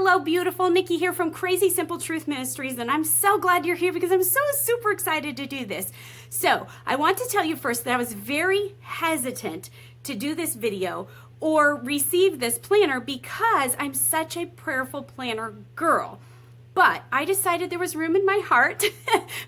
Hello, beautiful. Nicki here from Crazy Simple Truth Ministries, and I'm so glad you're here because I'm so super excited to do this. So I want to tell you first that I was very hesitant to do this video or receive this planner because I'm such a prayerful planner girl. But I decided there was room in my heart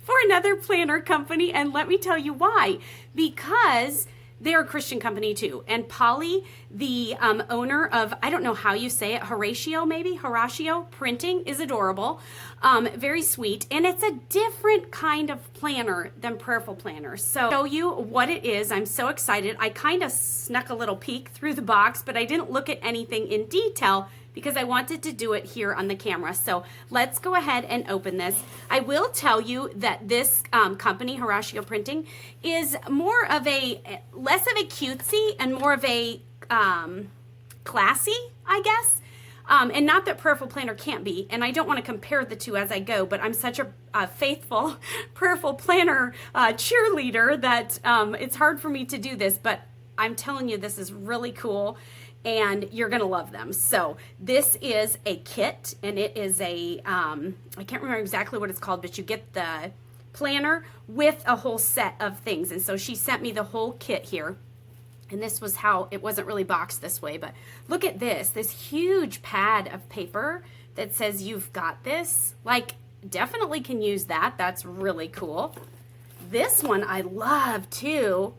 for another planner company, and let me tell you why. Because they're a Christian company too. And Polly, the owner of, I don't know how you say it, Horacio Printing, is adorable. Very sweet. And it's a different kind of planner than prayerful planners. So I'll show you what it is. I'm so excited. I kind of snuck a little peek through the box, but I didn't look at anything in detail because I wanted to do it here on the camera. So let's go ahead and open this. I will tell you that this company, Horacio Printing, is more of less of a cutesy and more of a classy, I guess. And not that prayerful planner can't be, and I don't want to compare the two as I go, but I'm such a faithful prayerful planner cheerleader that it's hard for me to do this, but I'm telling you, this is really cool. And you're going to love them. So this is a kit, and it is I can't remember exactly what it's called, but you get the planner with a whole set of things. And so she sent me the whole kit here. And this was how, it wasn't really boxed this way, but look at this huge pad of paper that says you've got this. Like, definitely can use that. That's really cool. This one I love too.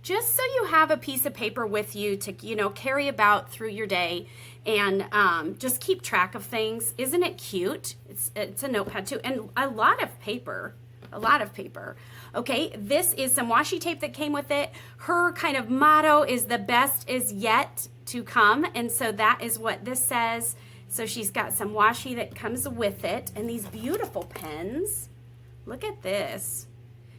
Just so you have a piece of paper with you to, carry about through your day and just keep track of things. Isn't it cute? It's a notepad too, and a lot of paper. Okay, this is some washi tape that came with it. Her kind of motto is the best is yet to come, and so that is what this says. So she's got some washi that comes with it, and these beautiful pens. Look at this.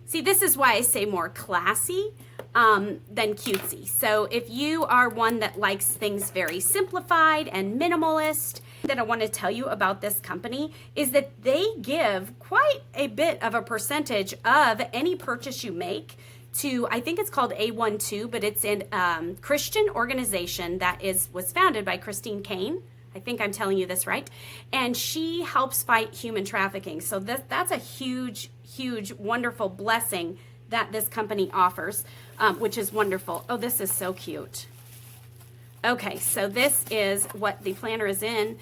See, this is why I say more classy than cutesy. So if you are one that likes things very simplified and minimalist, that I want to tell you about this company is that they give quite a bit of a percentage of any purchase you make to, I think it's called A12, but it's a Christian organization that was founded by Christine Caine. I think I'm telling you this right. And she helps fight human trafficking. So that's a huge, wonderful blessing that this company offers, which is wonderful. Oh, this is so cute. Okay, so this is what the planner is in.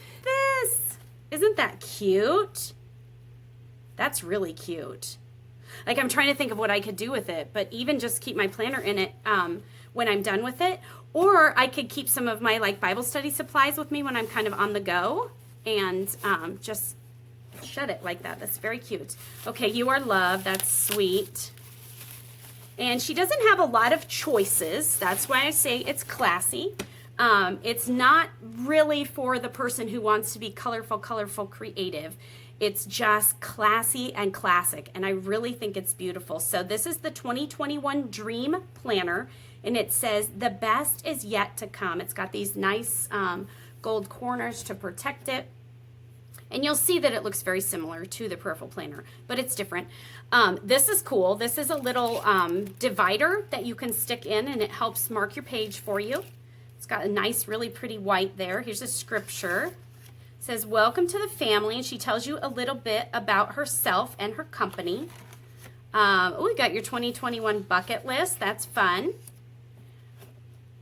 Isn't that cute? That's really cute. Like, I'm trying to think of what I could do with it, but even just keep my planner in it when I'm done with it. Or I could keep some of my Bible study supplies with me when I'm kind of on the go and just shut it like that. That's very cute. Okay, you are loved. That's sweet. And she doesn't have a lot of choices. That's why I say it's classy. It's not really for the person who wants to be colorful, creative. It's just classy and classic, and I really think it's beautiful. So this is the 2021 Dream Planner, and it says, the best is yet to come. It's got these nice gold corners to protect it. And you'll see that it looks very similar to the Prayerful Planner, but it's different. This is cool. This is a little divider that you can stick in, and it helps mark your page for you. It's got a nice, really pretty white there. Here's a scripture. It says, welcome to the family, and she tells you a little bit about herself and her company. Oh, we got your 2021 bucket list. That's fun.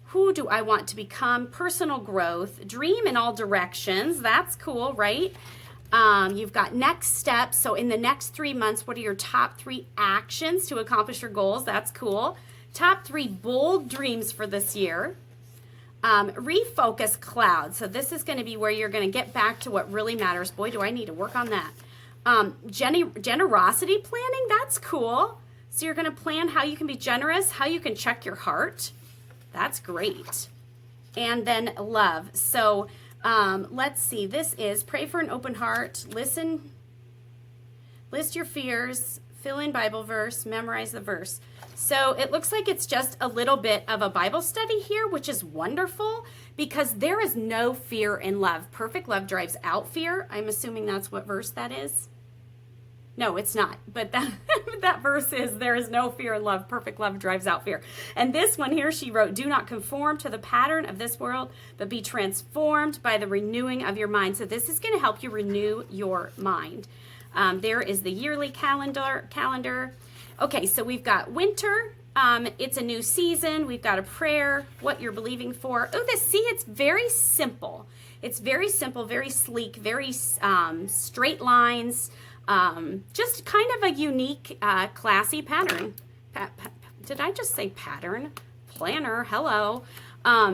Who do I want to become? Personal growth. Dream in all directions. That's cool, right? You've got next steps. So in the next 3 months, what are your top 3 actions to accomplish your goals? That's cool. Top 3 bold dreams for this year. Refocus cloud. So this is going to be where you're going to get back to what really matters. Boy, do I need to work on that. Generosity planning. That's cool. So you're going to plan how you can be generous, how you can check your heart. That's great. And then love. So let's see. This is pray for an open heart. List your fears. Fill in Bible verse. Memorize the verse. So it looks like it's just a little bit of a Bible study here, which is wonderful because there is no fear in love. Perfect love drives out fear. I'm assuming that's what verse that is. No, it's not. But that, that verse is, there is no fear in love. Perfect love drives out fear. And this one here, she wrote, do not conform to the pattern of this world, but be transformed by the renewing of your mind. So this is going to help you renew your mind. There is the yearly calendar. Okay, so we've got winter. It's a new season. We've got a prayer, what you're believing for. Oh, it's very simple. It's very simple, very sleek, very straight lines. Just kind of a unique, classy pattern. Did I just say pattern? Planner, hello.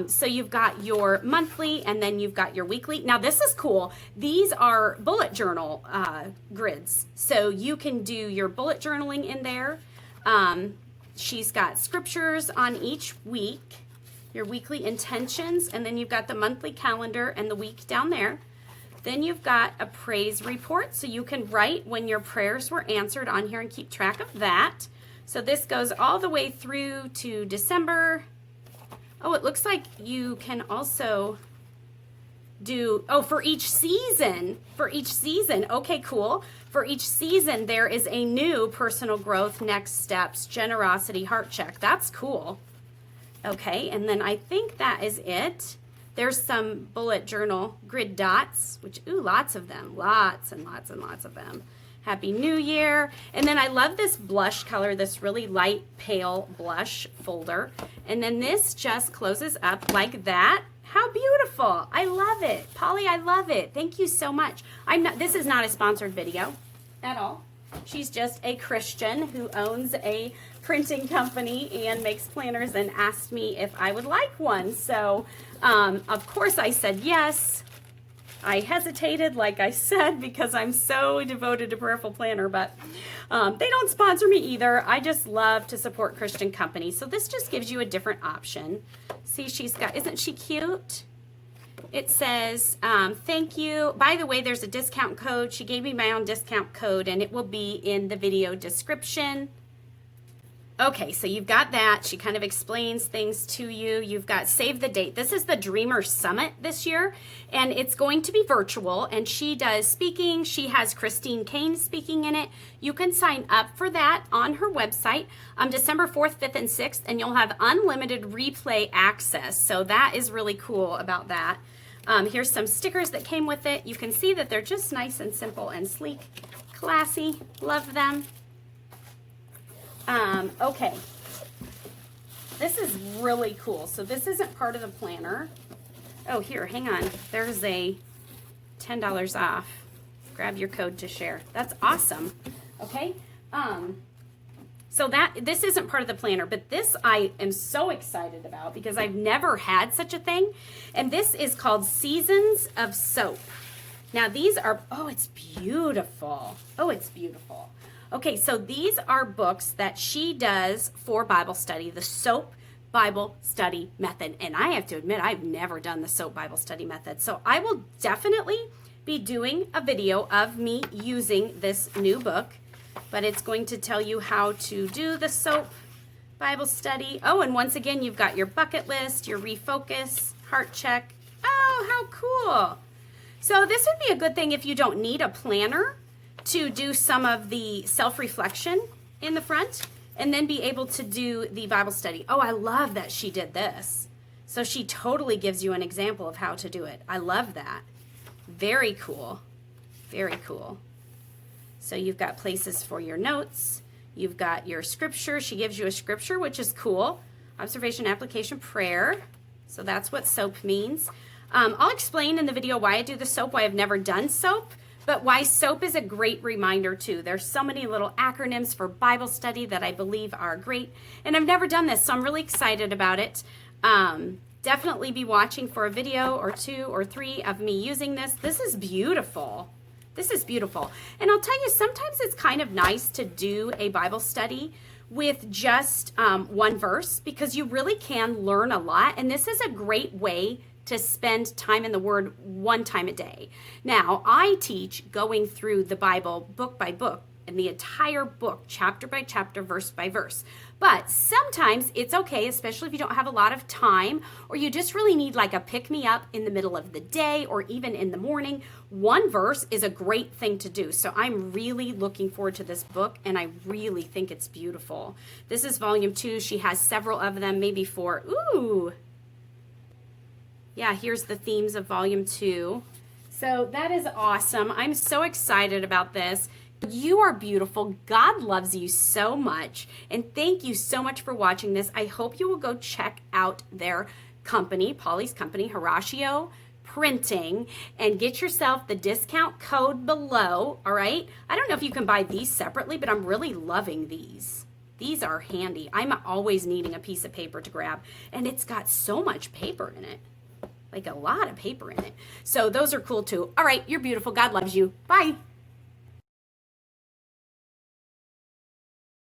So you've got your monthly and then you've got your weekly. Now this is cool. These are bullet journal grids. So you can do your bullet journaling in there. She's got scriptures on each week, your weekly intentions, and then you've got the monthly calendar and the week down there. Then you've got a praise report, so you can write when your prayers were answered on here and keep track of that. So this goes all the way through to December. Oh, it looks like you can also do, for each season. Okay, cool. For each season, there is a new personal growth, next steps, generosity, heart check. That's cool. Okay, and then I think that is it. There's some bullet journal grid dots, which, ooh, lots of them. Lots and lots and lots of them. Happy New Year. And then I love this blush color, this really light pale blush folder. And then this just closes up like that. How beautiful. I love it. Polly, I love it. Thank you so much. This is not a sponsored video at all. She's just a Christian who owns a printing company and makes planners and asked me if I would like one. So, of course I said yes. I hesitated, like I said, because I'm so devoted to Prayerful Planner, but they don't sponsor me either. I just love to support Christian companies. So this just gives you a different option. See, she's got, isn't she cute? It says, thank you. By the way, there's a discount code. She gave me my own discount code, and it will be in the video description. Okay, so you've got that. She kind of explains things to you. You've got save the date. This is the Dreamer Summit this year, and it's going to be virtual, and she does speaking. She has Christine Kane speaking in it. You can sign up for that on her website December 4th, 5th, and 6th, and you'll have unlimited replay access. So that is really cool about that. Here's some stickers that came with it. You can see that they're just nice and simple and sleek, classy. Love them. Okay, this is really cool. So this isn't part of the planner. Oh, here, hang on. There's a $10 off. Grab your code to share. That's awesome. Okay. So this isn't part of the planner, but this I am so excited about because I've never had such a thing. And this is called Seasons of Soap. Now these are, oh, it's beautiful. Oh, it's beautiful. Okay, so these are books that she does for Bible study, the SOAP Bible Study Method. And I have to admit, I've never done the SOAP Bible Study Method. So I will definitely be doing a video of me using this new book. But it's going to tell you how to do the SOAP Bible study. Oh, and once again, you've got your bucket list, your refocus, heart check. Oh, how cool. So this would be a good thing if you don't need a planner to do some of the self-reflection in the front and then be able to do the Bible study. Oh, I love that she did this. So she totally gives you an example of how to do it. I love that. Very cool. Very cool. So you've got places for your notes. You've got your scripture. She gives you a scripture, which is cool. Observation, application, prayer. So that's what SOAP means. I'll explain in the video why I do the SOAP, why I've never done SOAP. But why SOAP is a great reminder too. There's so many little acronyms for Bible study that I believe are great. And I've never done this, so I'm really excited about it. Definitely be watching for a video or 2 or 3 of me using this. This is beautiful. This is beautiful. And I'll tell you, sometimes it's kind of nice to do a Bible study with just one verse because you really can learn a lot. And this is a great way to spend time in the Word one time a day. Now, I teach going through the Bible book by book in the entire book, chapter by chapter, verse by verse. But sometimes it's okay, especially if you don't have a lot of time or you just really need like a pick-me-up in the middle of the day or even in the morning. One verse is a great thing to do. So I'm really looking forward to this book, and I really think it's beautiful. This is volume 2. She has several of them, maybe 4. Ooh. Yeah, here's the themes of volume 2. So that is awesome. I'm so excited about this. You are beautiful. God loves you so much. And thank you so much for watching this. I hope you will go check out their company, Polly's company, Horacio Printing, and get yourself the discount code below, all right? I don't know if you can buy these separately, but I'm really loving these. These are handy. I'm always needing a piece of paper to grab, and it's got so much paper in it, like a lot of paper in it. So those are cool too. All right, you're beautiful. God loves you. Bye.